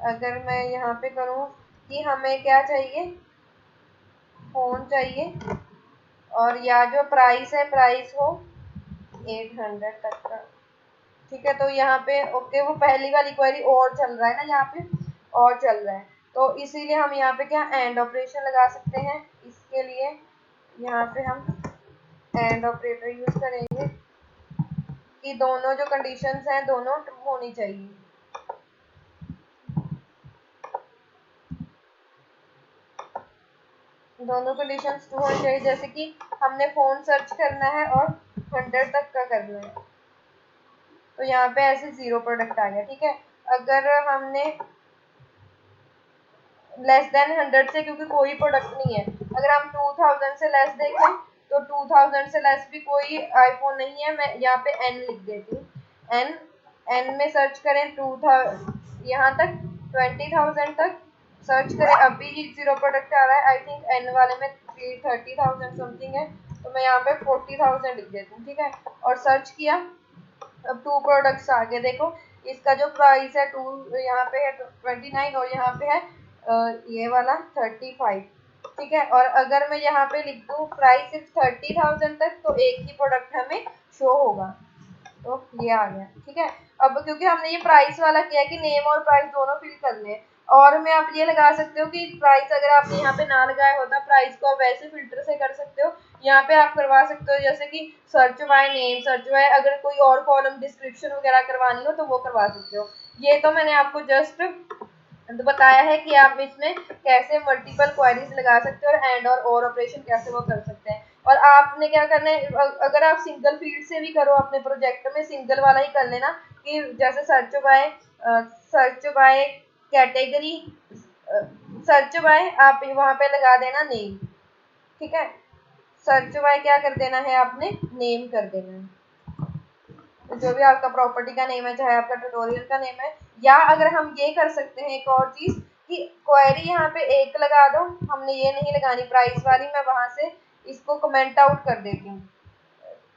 अगर मैं यहाँ पे करूँ कि हमें क्या चाहिए, फोन चाहिए, और या जो प्राइस है प्राइस हो 800 तक का, ठीक है, तो यहाँ पे ओके, वो पहली वाली क्वेरी और चल रहा है ना, यहाँ पे और चल रहा है, तो इसीलिए हम यहाँ पे क्या एंड ऑपरेशन लगा सकते हैं। इसके लिए यहाँ पे हम एंड ऑपरेटर यूज करेंगे कि दोनों जो कंडीशंस हैं दोनों ट्रू होनी चाहिए। दोनों कंडीशंस ट्रू होनी चाहिए, जैसे कि हमने फोन सर्च करना है और 100 तक का करना है, तो यहाँ पे ऐसे 0 प्रोडक्ट आ गया, ठीक है। अगर हमने लेस देन 100 से, क्योंकि कोई प्रोडक्ट नहीं है, अगर हम 2000 से लेस देखें तो 2000 से लेस भी कोई आईफोन नहीं है, मैं यहाँ पे n लिख देती हूँ, n में सर्च करें 2000 यहाँ तक 20,000 तक सर्च करें, अभी 0 प्रोडक्ट आ रहा है, आई थिंक n वाले में 30,000 समथिंग है, तो मैं यहाँ पे 40,000 लिख देती हूँ, ठीक है, और सर्च किया। अब 2 प्रोडक्ट्स आगे देखो, इसका जो प्राइस है 2 यहाँ पे है 29, और यहाँ पे है ये वाला 35, ठीक है। और अगर मैं यहाँ पे लिख दूँ प्राइस सिर्फ 30,000 तक, तो एक ही प्रोडक्ट हमें शो होगा, तो ये आ गया, ठीक है। अब क्योंकि हमने ये प्राइस वाला किया है कि नेम और प्राइस दोनों फिल करने हैं, और में आप ये लगा सकते हो कि प्राइस अगर आपने यहाँ पे ना लगाया होता, प्राइस को आप वैसे फिल्टर से कर सकते हो। यहाँ पे आप करवा सकते हो जैसे कि search by name, search by, अगर कोई और कॉलम डिस्क्रिप्शन वगैरह करवानी हो तो वो करवा सकते हो। ये तो मैंने आपको जस्ट बताया है कि आप इसमें कैसे मल्टीपल क्वेरीज लगा सकते हो और एंड और ऑपरेशन कैसे वो कर सकते हैं। और आपने क्या करना है, अगर आप सिंगल फील्ड से भी करो अपने प्रोजेक्ट में, सिंगल वाला ही कर लेना कि जैसे search by category, search by आप वहां पे लगा देना नेम, ठीक है। सर्च बाय क्या कर देना है आपने, नेम कर देना है, तो जो भी आपका प्रॉपर्टी का नेम है, चाहे आपका ट्यूटोरियल का नेम है। या अगर हम ये कर सकते हैं एक और चीज कि क्वेरी यहाँ पे एक लगा दो, हमने ये नहीं लगानी प्राइस वाली, मैं वहां से इसको कमेंट आउट कर देती हूँ।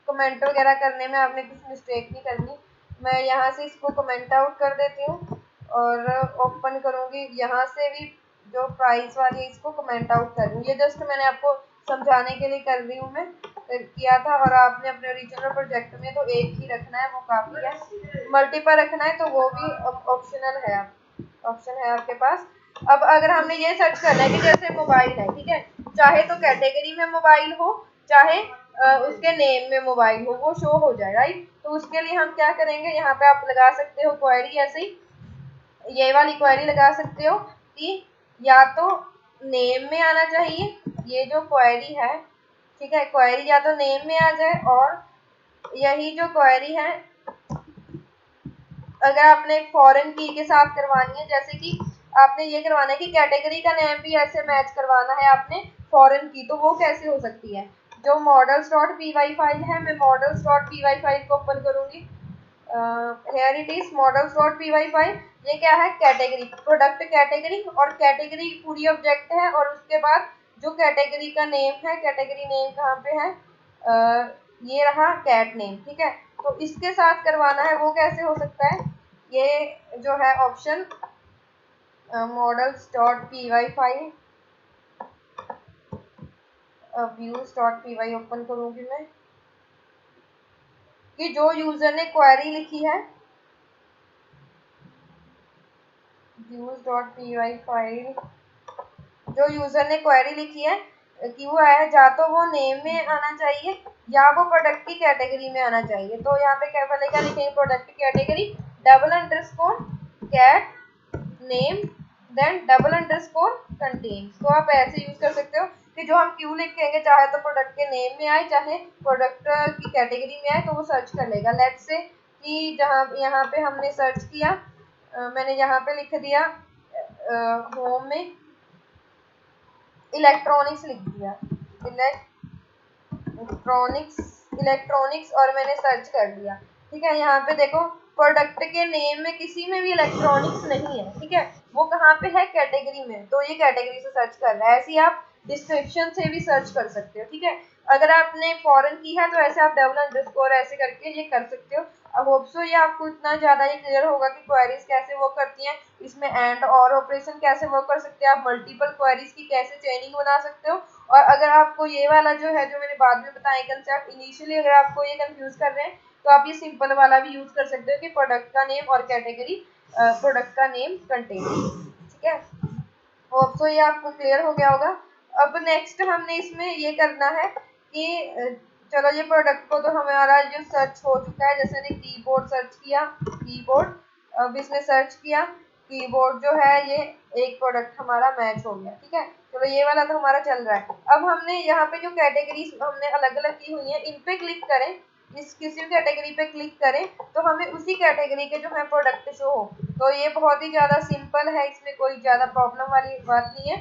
कमेंट वगैरह करने में आपने कुछ मिस्टेक नहीं करनी, मैं यहाँ से इसको कमेंट आउट कर देती हूँ और ओपन करूंगी यहाँ से भी जो प्राइस वाली है इसको कमेंट आउट कर दूँ। ये जस्ट मैंने आपको समझाने के लिए कर रही हूँ, मैं किया था। और आपने अपने ओरिजिनल प्रोजेक्ट में तो एक ही रखना है, वो काफी है। मल्टीपल रखना है तो वो भी ऑप्शनल है, ऑप्शन है आपके पास। अब अगर हमने ये सर्च करना है कि जैसे मोबाइल है, ठीक है, चाहे तो कैटेगरी में मोबाइल हो, चाहे उसके नेम में मोबाइल हो, वो शो हो जाए, राइट। तो उसके लिए हम क्या करेंगे, यहाँ पे आप लगा सकते हो क्वेरी ऐसे ही, ये वाली क्वेरी लगा सकते हो कि या तो नेम में आना चाहिए, ये जो क्वेरी है, ठीक है, क्वेरी या तो नेम में आ जाए, और यही जो क्वेरी है अगर आपने फॉरेन की के साथ करवानी है, जैसे कि आपने ये करवाना है कि कैटेगरी का नेम भी ऐसे मैच करवाना है आपने फॉरेन की, तो वो कैसे हो सकती है। जो models.py फाइल है, मैं models.py फाइल को ओपन करूंगी। Here it is models.py file. ये क्या है, कैटेगरी, प्रोडक्ट कैटेगरी, और कैटेगरी पूरी ऑब्जेक्ट है, और उसके बाद जो कैटेगरी का नेम है, कैटेगरी नेम कहाँ पे है, ये रहा कैट नेम, ठीक है। तो इसके साथ करवाना है, वो कैसे हो सकता है, ये जो है option models.py file, views.py open करूंगी मैं, कि जो यूजर ने क्वेरी लिखी है, views.py फाइल, जो यूजर ने क्वेरी लिखी है कि वो है, या तो वो नेम में आना चाहिए या वो प्रोडक्ट की कैटेगरी में आना चाहिए। तो यहाँ पे क्या पहले क्या लिखेंगे, product category double underscore cat name then double underscore contain. तो आप ऐसे यूज कर सकते हो कि जो हम क्यू लिखेंगे, चाहे तो प्रोडक्ट के नेम में आए, चाहे प्रोडक्ट की कैटेगरी में आए, तो वो सर्च कर लेगा। लेट्स से कि जहाँ यहाँ पे हमने सर्च किया, मैंने यहाँ पे लिख दिया होम में इलेक्ट्रॉनिक्स लिख दिया, इलेक्ट्रॉनिक्स और मैंने सर्च कर दिया, ठीक है। यहाँ पे देखो प्रोडक्ट के नेम में किसी में भी इलेक्ट्रॉनिक्स नहीं है, ठीक है, वो कहाँ पे है, कैटेगरी में, तो ये कैटेगरी से सर्च कर रहा है। ऐसे ही आप डिस्क्रिप्शन से भी सर्च कर सकते हो, ठीक है। अगर आपने फॉरेन की है तो ऐसे आप डबल अंडरस्कोर ऐसे करके ये कर सकते हो। आई होप सो ये आपको इतना ज्यादा ये क्लियर होगा कि क्वेरीज कैसे वर्क करती हैं, इसमें एंड और ऑपरेशन कैसे वर्क कर सकते हैं, आप मल्टीपल क्वेरीज की कैसे चेनिंग बना सकते हो। और अगर आपको ये वाला जो है, जो मैंने बाद में बताया कंसेप्ट, इनिशियली अगर आपको ये कंफ्यूज कर रहे हैं, तो आप ये सिंपल वाला भी यूज कर सकते हो कि प्रोडक्ट का नेम और कैटेगरी, प्रोडक्ट का नेम कंटेन, ठीक है। होप सो ये आपको क्लियर हो गया होगा। अब नेक्स्ट हमने इसमें ये करना है कि चलो ये प्रोडक्ट को तो हमारा जो सर्च हो चुका है, जैसे ने कीबोर्ड सर्च किया, कीबोर्ड, अब इसमें सर्च किया कीबोर्ड, जो है ये एक प्रोडक्ट हमारा मैच हो गया, ठीक है। चलो ये वाला तो हमारा चल रहा है। अब हमने यहाँ पे जो कैटेगरीज हमने अलग अलग की हुई है, इन पे क्लिक करें, इस किसी भी कैटेगरी पे क्लिक करें तो हमें उसी कैटेगरी के जो है प्रोडक्ट शो हो। तो ये बहुत ही ज्यादा सिंपल है, इसमें कोई ज्यादा प्रॉब्लम वाली बात नहीं है।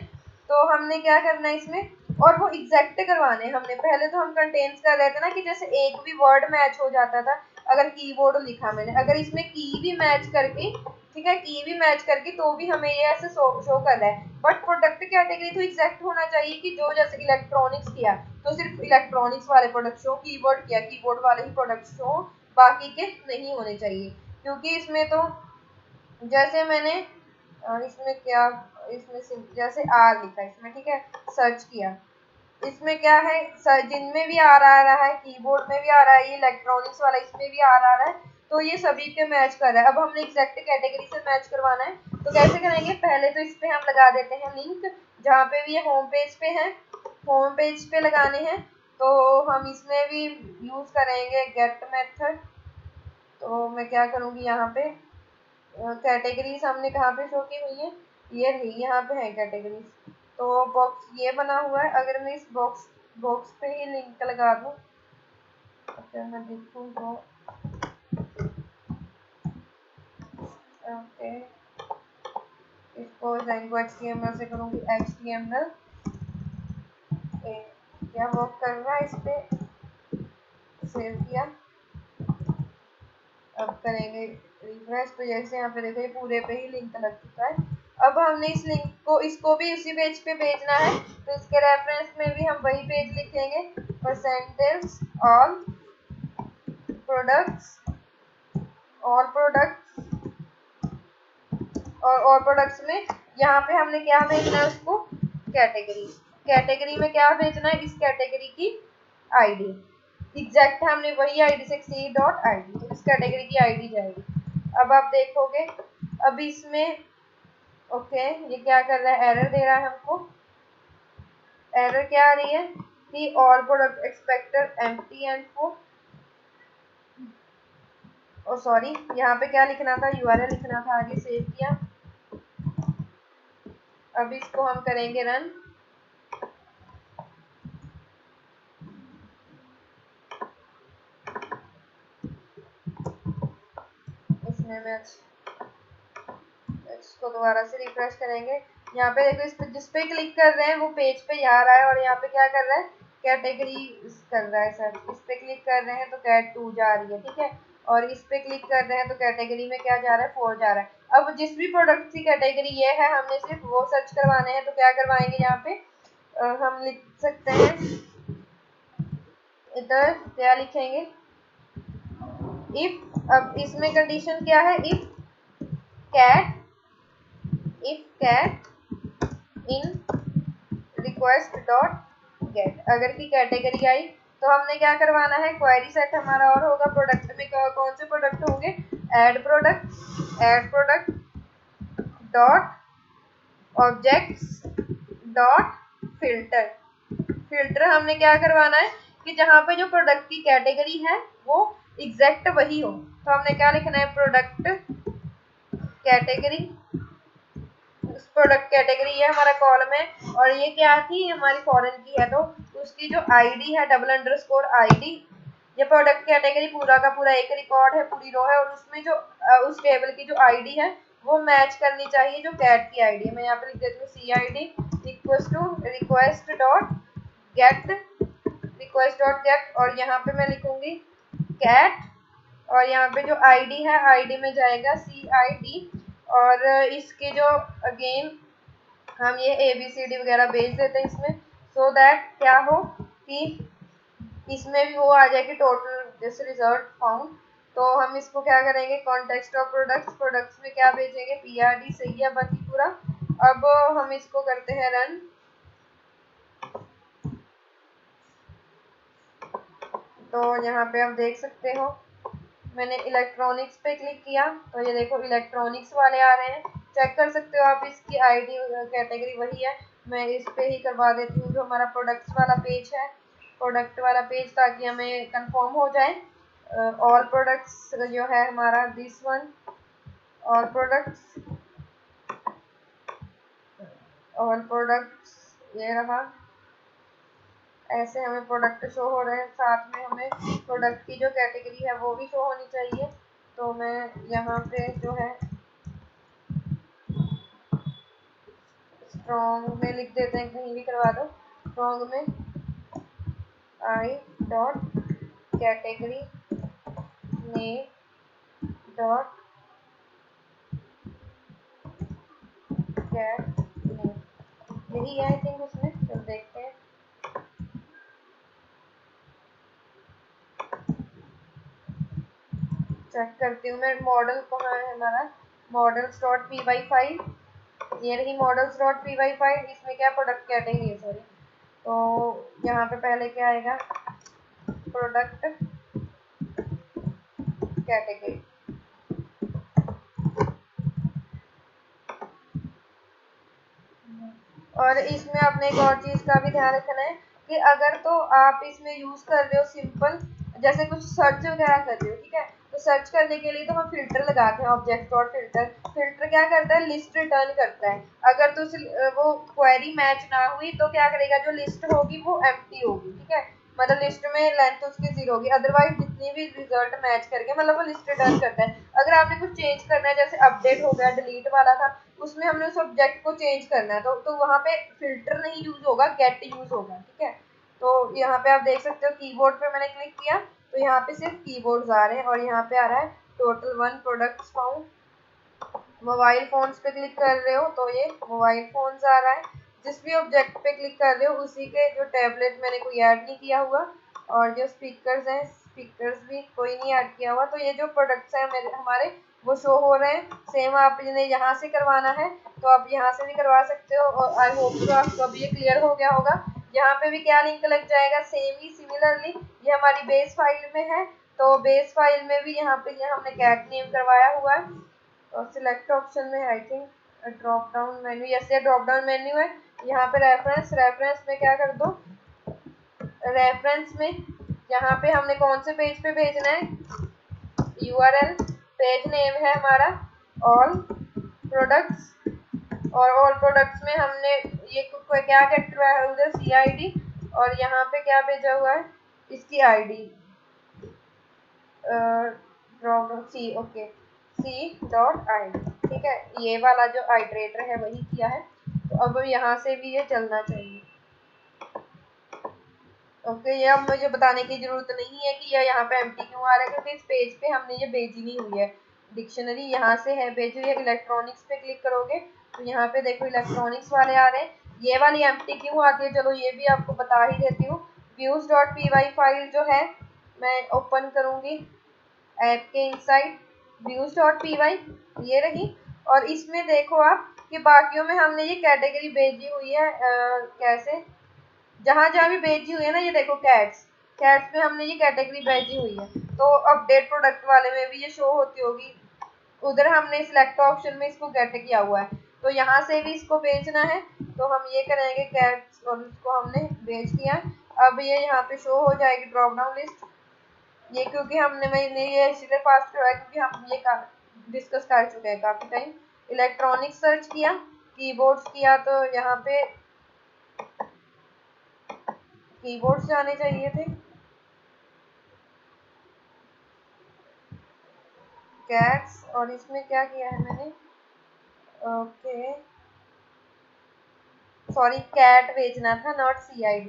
तो हमने क्या करना है इसमें, और वो एग्जैक्ट करवाने हमने, पहले तो हम कंटेन्स कर रहे थे ना कि जैसे एक भी वर्ड मैच हो जाता था, अगर कीबोर्ड लिखा मैंने, अगर इसमें की भी मैच करके, ठीक है, की भी मैच करके तो भी हमें ये ऐसे शो कर रहा है। बट प्रोडक्ट कैटेगरी तो एग्जैक्ट होना चाहिए कि जो जैसे इलेक्ट्रॉनिक्स किया तो सिर्फ इलेक्ट्रॉनिक्स वाले प्रोडक्ट शो, कीबोर्ड किया कीबोर्ड वाले ही प्रोडक्ट शो, बाकी के नहीं होने चाहिए। क्योंकि इसमें तो जैसे मैंने इसमें क्या, इसमें जैसे आर लिखा है इसमें, ठीक है, सर्च किया, इसमें क्या है सर, जिनमें भी आ रहा है, कीबोर्ड में भी आ रहा है, ये इलेक्ट्रॉनिक्स वाला इसमें भी आ रहा है, तो ये सभी के मैच कर रहा है। अब हमने एग्जैक्ट कैटेगरी से मैच करवाना है, तो कैसे करेंगे? पहले तो इस पे हम लगा देते हैं लिंक, जहाँ पे भी ये होम पेज पे है, होम पेज पे लगाने हैं। तो हम इसमें भी यूज करेंगे गेट मेथड। तो मैं क्या करूँगी, यहाँ पे कैटेगरीज हमने कहाँ पे शो की हुई है, ये रही, यहाँ पे है कैटेगरीज। तो बॉक्स ये बना हुआ है, अगर मैं इस बॉक्स पे ही लिंक लगा दूँ, अगर मैं देखूँ तो ओके, इसको HTML से करूँगी HTML। क्या वर्क कर रहा है इस पे, सेव किया, अब करेंगे रिफ्रेश। तो जैसे यहाँ पे देखो ये पूरे पे ही लिंक लग चुका है। अब हमने इस लिंक को, इसको भी उसी पेज पे भेजना है, तो इसके रेफरेंस में भी हम वही पेज लिखेंगे, percentage all products, all products, और ऑल प्रोडक्ट्स में यहाँ पे हमने क्या भेजना है उसको, कैटेगरी। कैटेगरी में क्या भेजना है, इस कैटेगरी की आईडी, एग्जैक्ट हमने वही आईडी से सी.id, तो इस कैटेगरी की आईडी जाएगी। अब आप देखोगे, अब इसमें ओके, ये क्या कर रहा है, एरर दे रहा है हमको। एरर क्या आ रही है कि all product expected empty and full, और सॉरी यहाँ पे क्या लिखना था, यूआरएल लिखना था, आगे सेव किया। अब इसको हम करेंगे रन। इसमें मैं इसको दोबारा से रिफ्रेश करेंगे। यहाँ पे देखो, इस पे जिस पे क्लिक कर रहे हैं वो पेज पे यहाँ आ रहा है, और यहाँ पे क्या कर रहा है, कैटेगरी कर रहा है सर। इस पे क्लिक कर रहे हैं तो कैट 2 जा रही है, ठीक है, और इस पे क्लिक कर रहे हैं तो कैटेगरी में क्या जा रहा है, 4 जा रहा है। अब जिस भी प्रोडक्ट की कैटेगरी ये है, हमने सिर्फ वो सर्च करवाने हैं, तो क्या करवाएंगे, यहाँ पे हम लिख सकते हैं, इधर क्या लिखेंगे, इफ। अब इसमें कंडीशन क्या है, if cat in request dot get, अगर की कैटेगरी आई तो हमने क्या करवाना है, क्वेरी सेट हमारा और होगा। प्रोडक्ट में कौन से प्रोडक्ट होंगे, add product dot objects dot filter. Filter हमने क्या करवाना है कि जहाँ पे जो प्रोडक्ट की कैटेगरी है वो एग्जैक्ट वही हो। तो हमने क्या लिखना है, प्रोडक्ट कैटेगरी, प्रोडक्ट कैटेगरी, ये हमारा कॉलम है, और ये क्या थी, हमारी फॉरेन की है, तो उसकी जो आईडी है $_id, ये प्रोडक्ट कैटेगरी पूरा का पूरा एक रिकॉर्ड है, पूरी रो है, और उसमें जो उस टेबल की जो आईडी है वो मैच करनी चाहिए जो कैट की आईडी है। मैं यहाँ पे लिख देती हूँ CID equals to request dot get, और यहाँ पे मैं लिखूंगी कैट, और यहाँ पे जो आईडी है, आईडी में जाएगा CID, और इसके जो अगेन हम ये ABCD वगैरह भेज देते हैं इसमें, सो दैट क्या हो कि इसमें भी वो आ जाएगी टोटल जैसे रिजल्ट फाउंड। तो हम इसको क्या करेंगे, कॉन्टेक्स्ट ऑफ प्रोडक्ट्स में क्या भेजेंगे, PRD, सही है बाकी पूरा। अब हम इसको करते हैं रन। तो यहाँ पे आप देख सकते हो, मैंने इलेक्ट्रॉनिक्स पे क्लिक किया तो ये देखो इलेक्ट्रॉनिक्स वाले आ रहे हैं, चेक कर सकते हो आप, इसकी आईडी कैटेगरी वही है। मैं इस पे ही करवा देती हूँ जो हमारा प्रोडक्ट्स वाला पेज है, प्रोडक्ट वाला पेज, ताकि हमें कंफर्म हो जाए। ऑल प्रोडक्ट्स जो है हमारा, दिस वन, ऑल प्रोडक्ट्स ये रहा। ऐसे हमें प्रोडक्ट शो हो रहे हैं, साथ में हमें प्रोडक्ट की जो कैटेगरी है वो भी शो होनी चाहिए। तो मैं यहाँ पे जो है स्ट्रॉन्ग में लिख देते हैं, कहीं भी करवा दो, स्ट्रॉन्ग में I dot category name dot cat name, यही है आई थिंक उसमें। तो देखते हैं, चेक करती हूँ मैं। मॉडल कहाँ है हमारा, मॉडल्स डॉट py फाइल, ये रही मॉडल्स डॉट py फाइल। इसमें क्या प्रोडक्ट कैटेगरी है, सॉरी। तो यहाँ पे पहले क्या आएगा, प्रोडक्ट कैटेगरी। और इसमें आपने एक और चीज का भी ध्यान रखना है कि अगर तो आप इसमें यूज कर रहे हो सिंपल, जैसे कुछ सर्च वगैरह कर रहे हो, ठीक है, तो सर्च करने के लिए तो हम फिल्टर लगाते हैं, ऑब्जेक्ट डॉट फिल्टर। फिल्टर क्या करता है, लिस्ट रिटर्न करता है। अगर तो वो क्वेरी मैच ना हुई तो क्या करेगा, जो लिस्ट होगी वो एम्प्टी होगी, ठीक है, मतलब लिस्ट में लेंथ उसकी 0 होगी। अदरवाइज जितनी भी रिजल्ट मैच करके मतलब वो लिस्ट रिटर्न करता है। अगर आपने कुछ चेंज करना है, जैसे अपडेट हो गया, डिलीट वाला था, उसमें हमने उस ऑब्जेक्ट को चेंज करना है, तो वहां पे फिल्टर नहीं यूज होगा, गेट यूज होगा, ठीक है। तो यहाँ पे आप देख सकते हो कीबोर्ड पे मैंने क्लिक किया तो यहाँ पे सिर्फ कीबोर्ड्स आ रहे हैं और यहाँ पे आ रहा है total 1 products found. Mobile phones पे क्लिक कर रहे हो तो ये मोबाइल फोन्स आ रहा है। जिस भी ऑब्जेक्ट पे क्लिक कर रहे हो उसी के जो टैबलेट मैंने कोई ऐड नहीं किया हुआ, और जो स्पीकर्स हैं स्पीकर्स भी कोई नहीं ऐड किया हुआ, तो ये जो प्रोडक्ट्स हैं मेरे हमारे वो शो हो रहे हैं। सेम आप जिन्हें यहाँ से करवाना है तो आप यहाँ से भी करवा सकते हो। और आई होप तो आपको अब ये क्लियर हो गया होगा। यहाँ पे भी क्या लिंक लग जाएगा, सेम ही सिमिलरली ये हमारी बेस फाइल में है, तो बेस फाइल में भी यहाँ पे ये हमने कैट नेम करवाया हुआ है। और सिलेक्ट ऑप्शन में I think drop down menu, yes ये ड्रॉप डाउन मेन्यू है। यहाँ पे रेफरेंस में क्या कर दो, रेफरेंस में यहाँ पे हमने कौन से पेज पे भेजना है, यूआरएल, पेज नेम है हमारा ऑल प्रोडक्ट्स, और ऑल प्रोडक्ट्स में हमने ये क्या करवाया है उधर CID, और यहाँ पे क्या भेजा हुआ है इसकी ID सी, ओके C.ID, ठीक है, ये वाला जो आइटरेटर है वही किया है। तो अब यहाँ से भी ये चलना चाहिए। ओके, ये अब मुझे बताने की जरूरत नहीं है कि ये यहाँ पे एम्प्टी क्यों आ रहा है, क्योंकि इस पेज पे हमने ये भेजी नहीं हुई है। डिक्शनरी यहाँ से है भेजी हुई है। इलेक्ट्रॉनिक्स पे क्लिक करोगे तो यहाँ पे देखो इलेक्ट्रॉनिक्स वाले आ रहे हैं। ये वाली एम्प्टी क्यों आती है, चलो ये भी आपको बता ही देती हूँ। views.py फाइल जो है मैं ओपन करूंगी ऐप के इनसाइड, views.py ये रही। और इसमें देखो आप कि बाकियों में हमने ये कैटेगरी भेजी हुई है कैसे, जहां जहां भी भेजी हुई है ना, ये देखो कैट्स, कैट्स में हमने ये कैटेगरी भेजी हुई है, तो अपडेट प्रोडक्ट वाले में भी ये शो होती होगी। उधर हमने सिलेक्ट ऑप्शन में इसको गेट किया हुआ है, तो यहाँ से भी इसको भेजना है तो हम ये करेंगे कैट्स और इसको हमने भेज दिया। अब ये यहाँ पे शो हो जाएगी ड्रॉप डाउन लिस्ट। ये क्योंकि मैंने ये इसलिए फास्ट करवाया क्योंकि हम ये डिस्कस कर चुके हैं काफी टाइम। इलेक्ट्रॉनिक्स सर्च किया, कीबोर्ड्स किया, तो यहाँ पे कीबोर्ड्स जाने चाहिए थे, कैट्स, और इसमें क्या किया है मैंने, ओके सॉरी कैट भेजना था नॉट CID,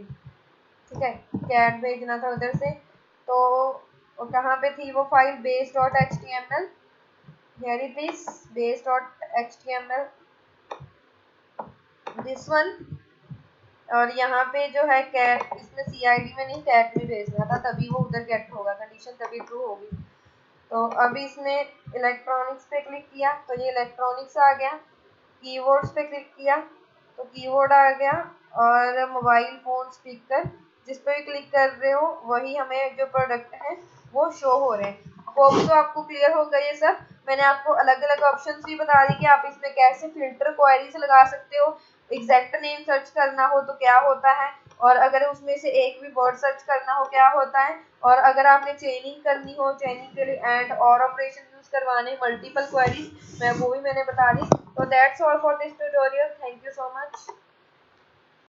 ठीक है, कैट भेजना था उधर से। तो कहाँ पे थी वो file, base.html, here it is base.html, this one. और यहाँ पे जो है कैट, इसमें CID में नहीं कैट में भेजना था, तभी वो उधर गेट होगा, कंडीशन तभी ट्रू होगी। तो अभी इसमें इलेक्ट्रॉनिक्स पे क्लिक किया तो ये इलेक्ट्रॉनिक्स आ गया। कीवर्ड्स पे क्लिक किया तो कीवर्ड आ गया, और मोबाइल फोन स्पीकर जिस पे भी क्लिक कर रहे हो वही हमें जो प्रोडक्ट है वो शो हो रहे हैं। होप तो आपको क्लियर हो गया ये सब। मैंने आपको अलग अलग ऑप्शंस भी बता दी कि आप इसमें कैसे फिल्टर क्वेरीज लगा सकते हो, एग्जैक्ट नेम सर्च करना हो तो क्या होता है, और अगर उसमें से एक भी वर्ड सर्च करना हो क्या होता है, और अगर आपने चेनिंग करनी हो, चेनिंग के लिए एंड और ऑपरेशन यूज करवाने मल्टीपल क्वेरीज, मैं वो भी मैंने बता दी। तो that's all for this tutorial, thank you so much.